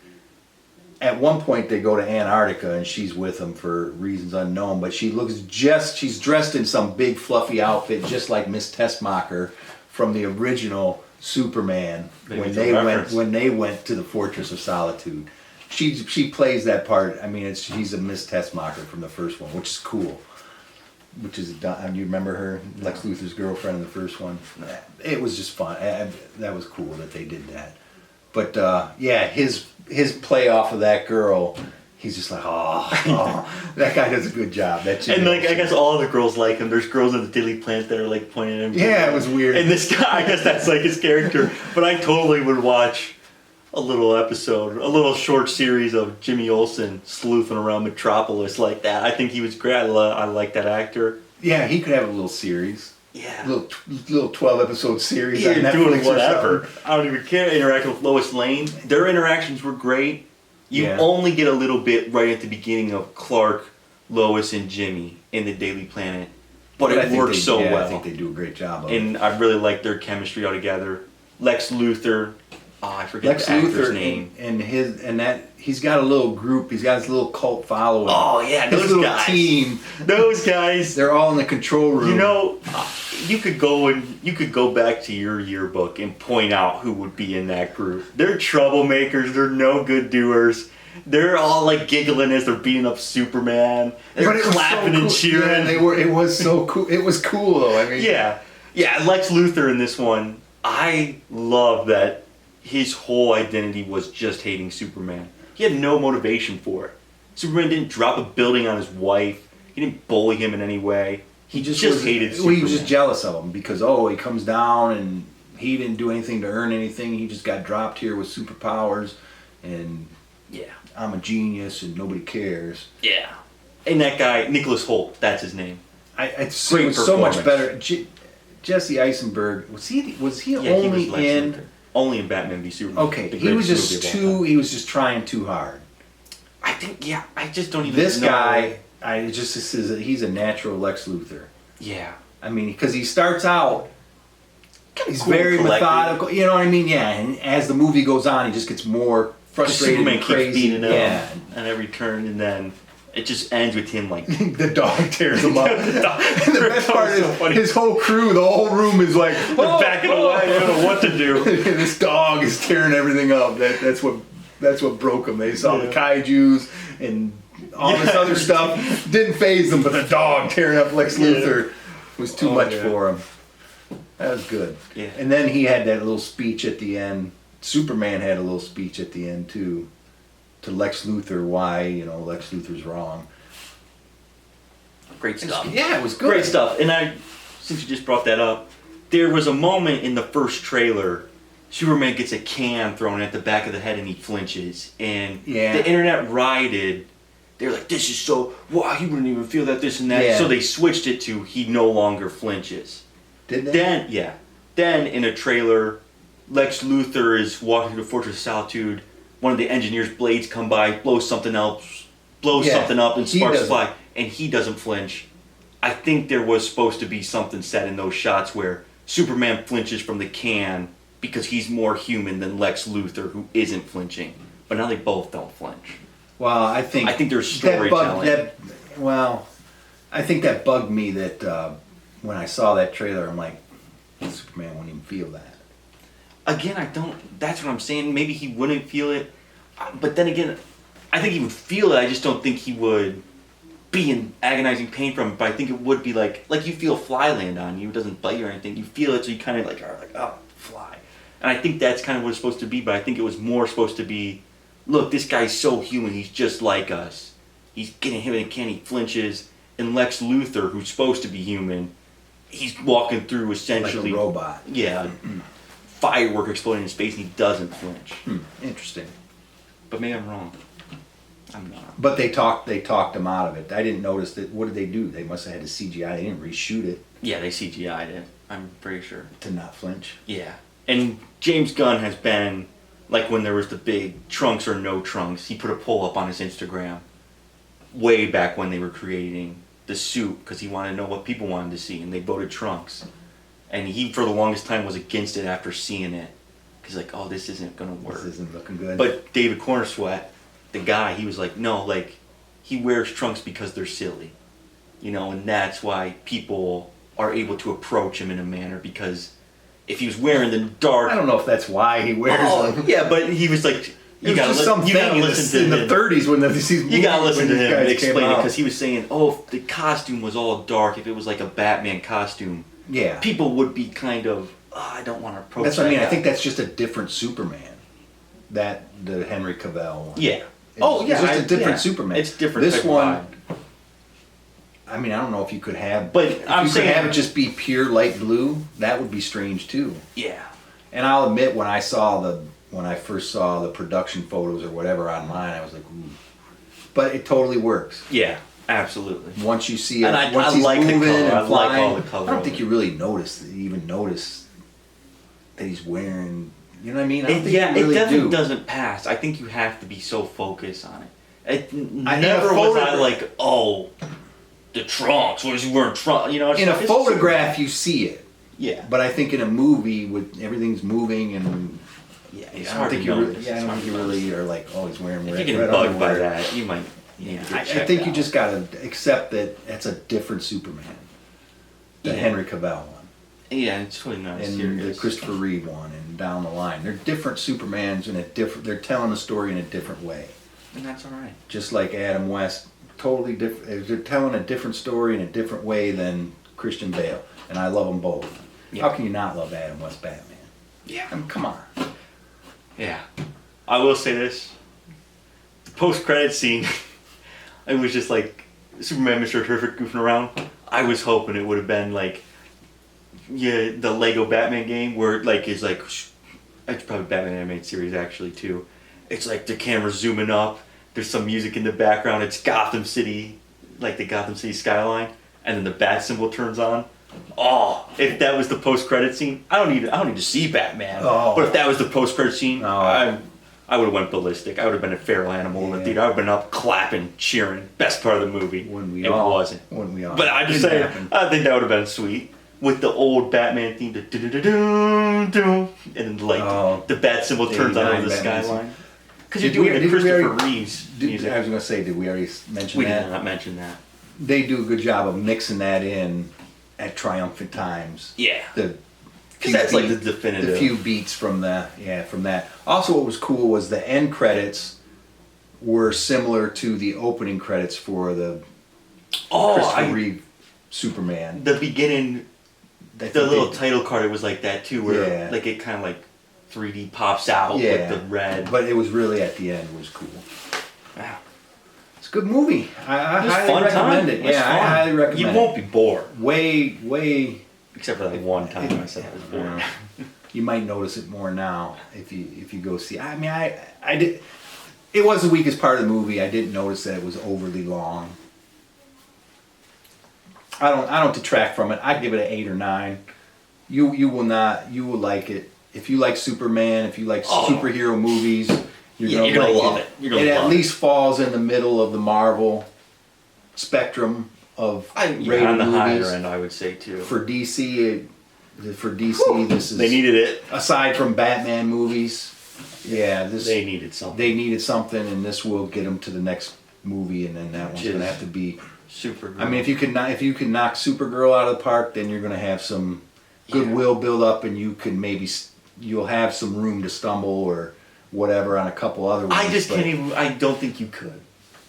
At one point, they go to Antarctica, and she's with him for reasons unknown. But she's dressed in some big fluffy outfit, just like Miss Tessmacher from the original Superman when they went to the Fortress of Solitude. She plays that part. I mean, she's a Miss Tessmacher from the first one, which is cool. You remember her, Lex Luthor's girlfriend in the first one? It was just fun. That was cool that they did that. But yeah, his play off of that girl, he's just like, oh, that guy does a good job. And like, I guess all the girls like him. There's girls at the Daily Planet that are like pointing at him. Yeah, it was weird. And this guy, I guess that's like his character. But I totally would watch a little short series of Jimmy Olsen sleuthing around Metropolis like that. I think he was great. I like that actor. Yeah, he could have a little series. Yeah. Little 12-episode series. Yeah, on Netflix doing whatever. I don't even care. Interacting with Lois Lane. Their interactions were great. You only get a little bit right at the beginning of Clark, Lois, and Jimmy in the Daily Planet. But it works so well. I think they do a great job of it. And I really like their chemistry all together. Lex Luthor, I forget Lex the actor's Luthor name. and he's got a little group. He's got his little cult following. Oh yeah, his those little guys. team. Those guys. They're all in the control room. You know, you could go back to your yearbook and point out who would be in that group. They're troublemakers. They're no good doers. They're all like giggling as they're beating up Superman. They're clapping so cool. and cheering. Yeah, they were. It was so cool. It was cool though. I mean, yeah. Lex Luthor in this one. I love that his whole identity was just hating Superman. He had no motivation for it. Superman didn't drop a building on his wife. He didn't bully him in any way. He just hated Superman. He was just jealous of him because he comes down and he didn't do anything to earn anything. He just got dropped here with superpowers, and I'm a genius and nobody cares. Yeah. And that guy, Nicholas Hoult, that's his name. It was so much better. Jesse Eisenberg was he only in Batman v Superman. Okay, he was just trying too hard. I think I just don't even this know. guy. He's a natural Lex Luthor. Yeah. I mean, because he starts out, he's cool, very collected. methodical. You know what I mean? Yeah. And as the movie goes on, he just gets more frustrated Superman and crazy. keeps beating him Yeah. on every turn, and then it just ends with him like the dog tears him up. The dog- And the best part is his whole crew, the whole room is like they're backing away. I don't know what to do. This dog is tearing everything up. That's what broke them. They saw the kaijus and all this other stuff. Didn't faze them, but the dog tearing up Lex Luthor was too much for him. That was good. Yeah. And then he had that little speech at the end. Superman had a little speech at the end too, to Lex Luthor, why Lex Luthor's wrong. Great stuff. Yeah, it was good. Great stuff. And since you just brought that up, there was a moment in the first trailer, Superman gets a can thrown at the back of the head and he flinches. And the internet rioted. They were like, this is so, wow, he wouldn't even feel that, this and that. Yeah. So they switched it to he no longer flinches. Did they? Then in a trailer, Lex Luthor is walking through the Fortress of Solitude. One of the engineers' blades come by, blows something up, and sparks fly. And he doesn't flinch. I think there was supposed to be something said in those shots where Superman flinches from the can because he's more human than Lex Luthor, who isn't flinching. But now they both don't flinch. Well, I think there's storytelling. I think that bugged me that when I saw that trailer, I'm like, Superman won't even feel that. Again, I don't. That's what I'm saying. Maybe he wouldn't feel it, but then again, I think he would feel it. I just don't think he would be in agonizing pain from it. But I think it would be like you feel a fly land on you. It doesn't bite you or anything. You feel it, so you kind of are like, oh, fly. And I think that's kind of what it's supposed to be. But I think it was more supposed to be, look, this guy's so human. He's just like us. He's getting hit in a can. He flinches. And Lex Luthor, who's supposed to be human, he's walking through essentially like a robot. Yeah. Firework exploding in space and he doesn't flinch. Interesting. But maybe I'm wrong. I'm not. But they talked him out of it. I didn't notice that. What did they do? They must have had to CGI. They didn't reshoot it. Yeah, they CGI'd it. I'm pretty sure. To not flinch. Yeah. And James Gunn has been, like when there was the big trunks or no trunks, he put a poll up on his Instagram way back when they were creating the suit because he wanted to know what people wanted to see, and they voted trunks. And he, for the longest time, was against it after seeing it. He's like, oh, this isn't going to work. This isn't looking good. But David Cornersweat, the guy, he was like, no, he wears trunks because they're silly. And that's why people are able to approach him in a manner, because if he was wearing the dark... I don't know if that's why he wears them. Yeah, but he was like... You gotta listen to him. In the 30s when these movies, you gotta listen to him and explain it, out. because he was saying, oh, if the costume was all dark, if it was like a Batman costume, people would be kind of, I don't want to approach That's what I mean. guy. I think that's just a different Superman. The Henry Cavill one. Yeah. It's just a different Superman. It's different. This one, I mean, I don't know if you could have... But if I'm you saying... could have it just be pure light blue, that would be strange too. Yeah. And I'll admit, when I first saw the production photos or whatever online, I was like, ooh. But it totally works. Yeah, absolutely. Once you see it, and once he's like moving the color. and I flying, like all the color. I don't think you really notice that he's wearing... You know what I mean? I don't think you really it definitely doesn't pass. I think you have to be so focused on it. never was I like, oh, the trunks. What is he wearing? Trunks? In a photograph, you see it. Yeah. But I think in a movie, with everything's moving and Yeah, I it's don't hard think to you know. really, I don't think you really are like, oh, he's wearing If red, you're red getting bugged by underwear. that, you might. Yeah, need to I get checked think you out. just gotta accept that that's a different Superman. The Yeah. Henry Cavill one. Yeah, it's really not And serious. the Christopher Reeve one, and down the line. They're different Supermans in a different, they're telling the story in a different way. And that's alright. Just like Adam West, totally different. They're telling a different story in a different way than Christian Bale. And I love them both. Yeah. How can you not love Adam West Batman? Yeah. I mean, come on. Yeah. I will say this. The post-credit scene, it was just like Superman Mr. Terrific goofing around. I was hoping it would have been like, yeah, the Lego Batman game where it's probably Batman animated series actually too. It's like the camera's zooming up, there's some music in the background, it's Gotham City, like the Gotham City skyline, and then the bat symbol turns on. Oh, if that was the post-credit scene, I don't need to see Batman. Oh. But if that was the post-credit scene, Oh. I would have went ballistic. I would have been a feral animal in the Yeah. theater. I would have been up clapping, cheering. Best part of the movie. Wouldn't we it all? wasn't. Wouldn't we all? But I just Didn't say, happen. I think that would have been sweet with the old Batman theme, and then the bat symbol turns on over the Batman skyline. Because you're Did we- doing the did we Christopher already- Reeves I music. was going to say, did we already mention We that? did not mention that. They do a good job of mixing that in at triumphant times. Yeah. The Because that's like the definitive. The few beats from that. Also, what was cool was the end credits were similar to the opening credits for the Christopher Reeve Superman. The beginning, I the think little they- title card, it was like that too, where Yeah. like it kind of like 3D pops out with the red. But it was really at the end was cool. Wow. It's a good movie. I It was highly fun recommend time. it. was Yeah, I fun. highly recommend You it. won't be bored. Way. Except for that one time I said I was bored. You might notice it more now if you go see. I mean, I did. It was the weakest part of the movie. I didn't notice that it was overly long. I don't detract from it. I give it an 8 or 9. You will like it if you like Superman. If you like superhero movies, you're gonna love it. You're gonna it love at least falls in the middle of the Marvel spectrum of rated on the movies. higher end, I would say too. For DC, this is They needed it. aside from Batman movies. Yeah, They needed something. they needed something, and this will get them to the next movie, and then that one's gonna have to be. Super. I mean, if you can knock Supergirl out of the park, then you're gonna have some goodwill build up, and you'll have some room to stumble or whatever on a couple other ones. I just can't even. I don't think you could.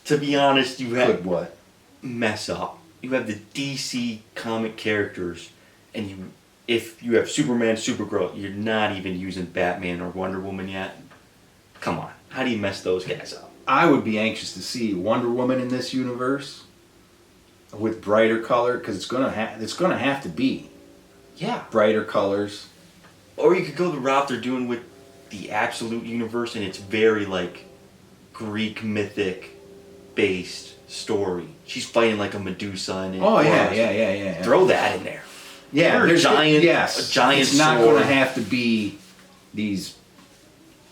To be honest, you have Could what? mess up. You have the DC comic characters, and if you have Superman, Supergirl, you're not even using Batman or Wonder Woman yet. Come on, how do you mess those guys up? I would be anxious to see Wonder Woman in this universe with brighter color, because it's gonna have to be Yeah. brighter colors. Or you could go the route they're doing with the Absolute Universe, and it's very like Greek mythic based story. She's fighting like a Medusa and Oh yeah. Throw that in there. Yeah, Or a giant. Yes, A giant It's not sword. going to have to be these.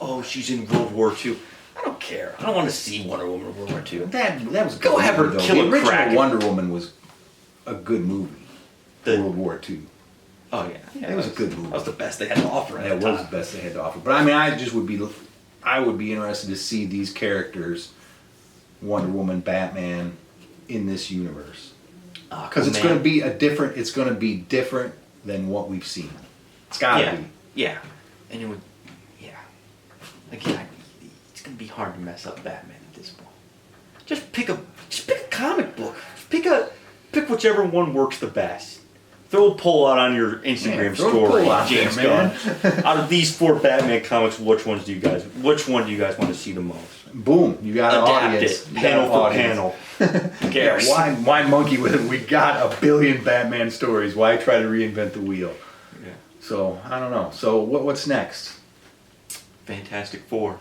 Oh, she's in World War II. I don't care. I don't want to see Wonder Woman in World War II. That was a Go good have her movie, though. kill The a original Kraken. Wonder Woman was a good movie. The- World War II. Oh yeah. It was a good movie. That was the best they had to offer. At That the was time. the best they had to offer. But I mean, I would be interested to see these characters, Wonder Woman, Batman, in this universe. Because it's going to be different. It's going to be different than what we've seen. It's got to be. Yeah. And it would. Yeah. Again, it's going to be hard to mess up Batman at this point. Just pick a comic book. Pick whichever one works the best. Throw a poll out on your Instagram throw a story, poll out James there, Gunn. Out of these 4 Batman comics, which one do you guys want to see the most? Boom! You got an Adapt audience. it, You got panel an for audience. panel. Who cares? Why monkey with it? We got a billion Batman stories. Why try to reinvent the wheel? Yeah. So I don't know. So what's next? Fantastic Four.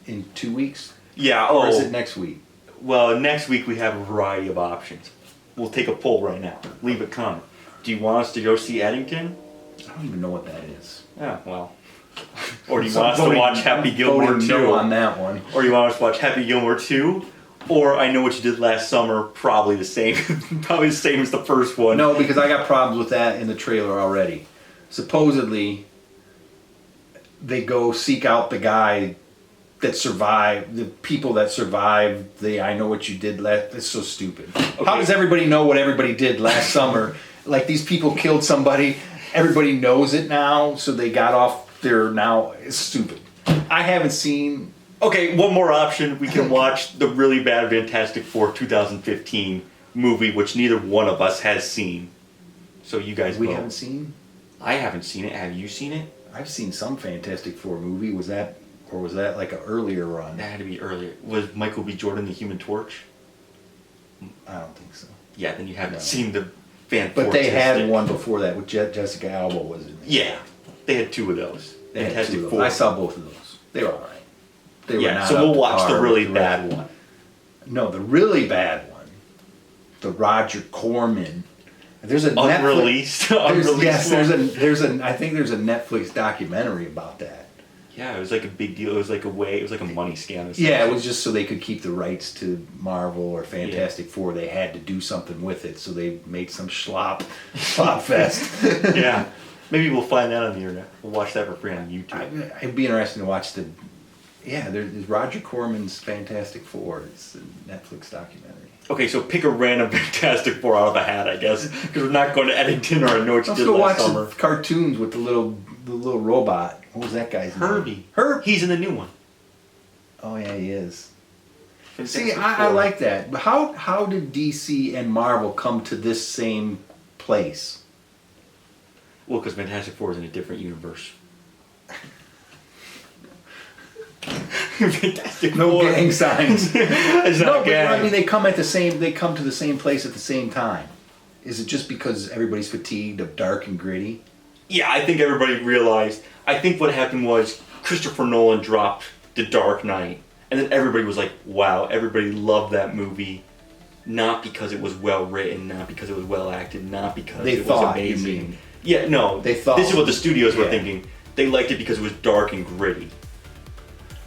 In 2 weeks? Yeah. Or is it next week? Well, next week we have a variety of options. We'll take a poll right now. Leave a comment. Do you want us to go see Eddington? I don't even know what that is. Yeah, well. Or do you want us to watch Happy Gilmore Voting 2? no on that one. Or you want us to watch Happy Gilmore 2? Or I Know What You Did Last Summer, probably the same. Probably the same as the first one. No, because I got problems with that in the trailer already. Supposedly, they go seek out the guy that survived, the people that survived the I Know What You Did last. That's so stupid. Okay. How does everybody know what everybody did last summer? Like, these people killed somebody, everybody knows it now, so they got off there now. It's stupid. I haven't seen... Okay, one more option. We can watch the really bad Fantastic Four 2015 movie, which neither one of us has seen. So you guys We vote. haven't seen? I haven't seen it. Have you seen it? I've seen some Fantastic Four movie. Was that like an earlier run? That had to be earlier. Was Michael B. Jordan the Human Torch? I don't think so. Yeah, then you haven't No. seen the Fan But they had Fantastic- one before that with Jessica Alba was in it. Yeah, they had two of those. They had Fantastic two of Four. those. I saw both of those. They were alright. They were Yeah, not so up we'll to watch par the with really rest. bad one. No, the really bad one. The Roger Corman. There's a Unreleased. Unreleased Yes, one. I think there's a Netflix documentary about that. Yeah, it was like a big deal. It was like a money scam. Yeah, it was just so they could keep the rights to Marvel or Fantastic Four. They had to do something with it, so they made some slop fest. Yeah, maybe we'll find that on the internet. We'll watch that for free on YouTube. It'd be interesting to watch the. Yeah, there's Roger Corman's Fantastic Four. It's a Netflix documentary. Okay, so pick a random Fantastic Four out of a hat, I guess, because we're not going to Eddington or I Know What You Let's Did go watch last summer. the cartoons with the little robot. What was that guy's Herbie. name? Herbie. He's in the new one. Oh yeah, he is. See, Fantastic I Four. like that. But how did DC and Marvel come to this same place? Well, because Fantastic Four is in a different universe. Fantastic No Four. gang signs. It's not No, but gang. I mean they come to the same place at the same time. Is it just because everybody's fatigued of dark and gritty? Yeah, I think everybody realized. I think what happened was Christopher Nolan dropped The Dark Knight, and then everybody was like, wow, everybody loved that movie. Not because it was well written, not because it was well acted, not because They it thought, was you amazing. mean. Yeah, no. They thought. This is what the studios were Yeah. thinking. They liked it because it was dark and gritty.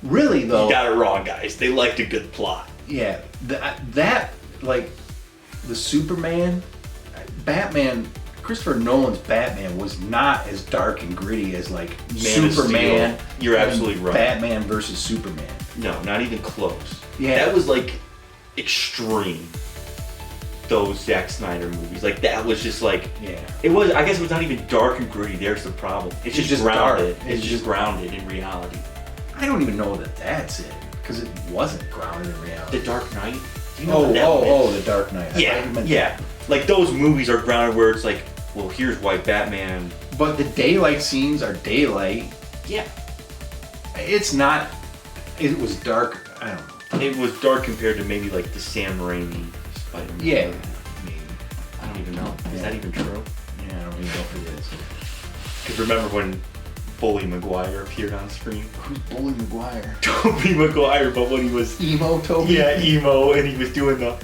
Really though? You got it wrong, guys. They liked a good plot. Yeah, that like the Superman, Batman. Christopher Nolan's Batman was not as dark and gritty as like Man of Superman. Steel. You're and absolutely right. Batman versus Superman. No, not even close. Yeah. That was like extreme. Those Zack Snyder movies. Like that was just like Yeah. it was I guess it was not even dark and gritty, there's the problem. It's just just dark. grounded. It's It's just just- grounded in reality. I don't even know that that's it because it wasn't grounded in reality. The Dark Knight? Do you know what that Oh, is? The Dark Knight. I thought Yeah, you meant yeah. Like those movies are grounded where it's like, well, here's why Batman. But the daylight scenes are daylight. Yeah. It's not. It was dark. I don't know. It was dark compared to maybe like the Sam Raimi Spider-Man. Yeah. Maybe. I don't even know. Is Yeah. that even true? Yeah, I don't even know if it is. Because remember when Bully Maguire appeared on screen? Who's Bully Maguire? Tobey Maguire, but when he was Emo Toby? yeah, emo, and he was doing the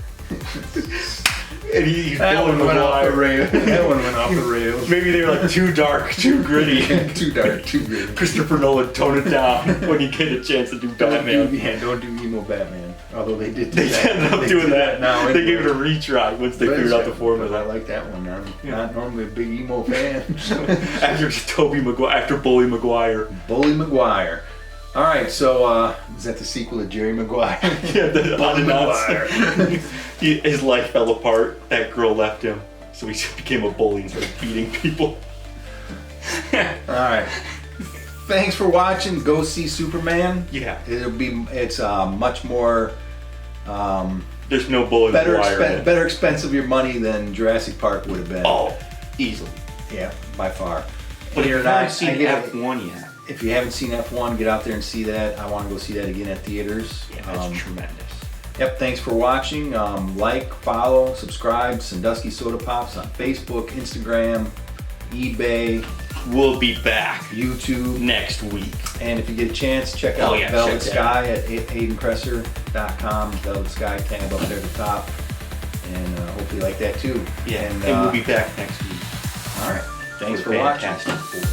and he's That Bully one went off the Maguire. rails. That one went off the rails. Maybe they were like too dark, too gritty. Too dark, too gritty. Christopher Nolan toned it down when he get a chance to do Batman. Don't do emo Batman. Although they did do They that. ended up They doing did that. now. They gave it a retry once they figured out the But I formula. like that one. I'm Yeah. not normally a big emo fan. After Tobey Maguire, after Bully Maguire. Bully Maguire. All right, so is that the sequel to Jerry Maguire? Yeah, the Bully Maguire. His life fell apart. That girl left him, so he became a bully and started beating people. All right. Thanks for watching. Go see Superman. Yeah, It's much more there's no Bully Maguire. in it. better expense of your money than Jurassic Park would have been. Oh, easily. Yeah, by far. But if You're you not- haven't seen I get it. F1 yet, If you haven't seen F1, get out there and see that. I want to go see that again at theaters. yeah, that's tremendous. Yep, thanks for watching. Like, follow, subscribe, Sandusky Soda Pops on Facebook, Instagram, eBay, We'll be back YouTube. next week. And if you get a chance, check Oh, out yeah, Velvet check that Sky at HaydenCresser.com. Velvet Sky tab up there at the top. And hopefully you like that too. Yeah, And, and we'll be back next week. all right. Thanks with for watching. Fantastic Four.